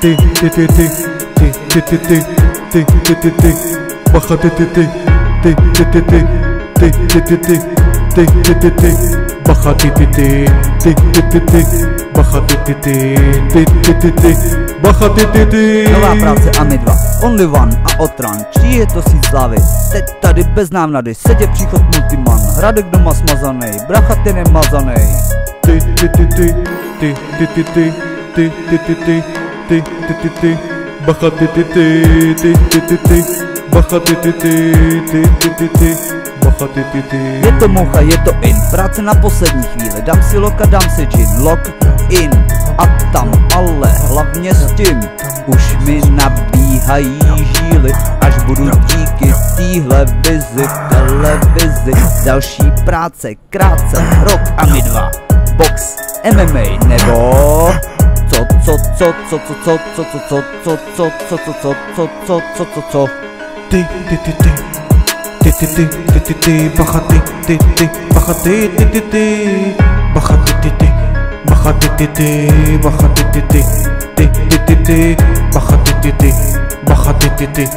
ty, ty, ty, ty, ty, ty, ty, ty, ty, ty, ty, ty, bacha ty, ty, ty, ty, ty, ty, ty, ty, ty, ty, ty, ty, ty, ty, ty, bacha ty, ty, ty, ty, ty, ty, ty, bacha ty, ty, ty, ty, ty, ty, ty, bacha ty, ty, ty. Nová práce a my dva, Only One a Otran, čtí je to síť slavy. Teď tady bez návnady, sedě příchod multiman, Radek doma smazanej, bracha ty nemazanej. Ty, ty, ty, ty, ty, ty, ty, ty, ty, ty, ty, ty, ty, ty, ty, ty, bacha ty, ty, ty, ty, ty, ty, ty, bacha ty, ty, ty, ty, ty, ty, ty, bacha ty, ty, ty. Je to moucha, je to in, práce na poslední chvíli, dám si loka, dám si gin, lock in a tam, ale hlavně s tím už mi nabíhají žíly, až budu díky téhle vizi v televizi. Další práce, krátce, rok a my dva, box, MMA nebo co? Ty, ty, ty, ty, ty, ty, ty, ty, ty, ty, bacha ty, ty, ty, bacha ty, ty, ty, ty, bacha ty, ty, ty, bacha ty, ty, ty, bacha ty, ty, ty, ty, ty, ty, ty, bacha ty, ty, ty, bacha ty, ty, ty,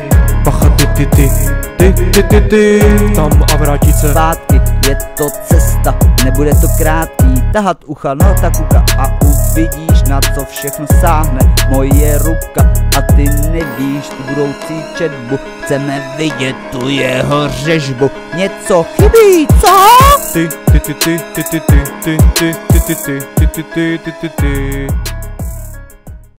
bacha ty, ty, ty, ty, ty, ty, ty, tam a vrátit se zpátky, je to cesta, nebude to krátký, tahat ucha, no tak uka a uvidíš, na co všechno sáhne moje ruka. A ty nevíš tu budoucí četbu, chceme vidět tu jeho řežbu. Něco chybí, co? Ty, ty, ty, ty, ty, ty, ty, ty, ty, ty, ty, ty, ty, ty, ty, ty, ty, ty.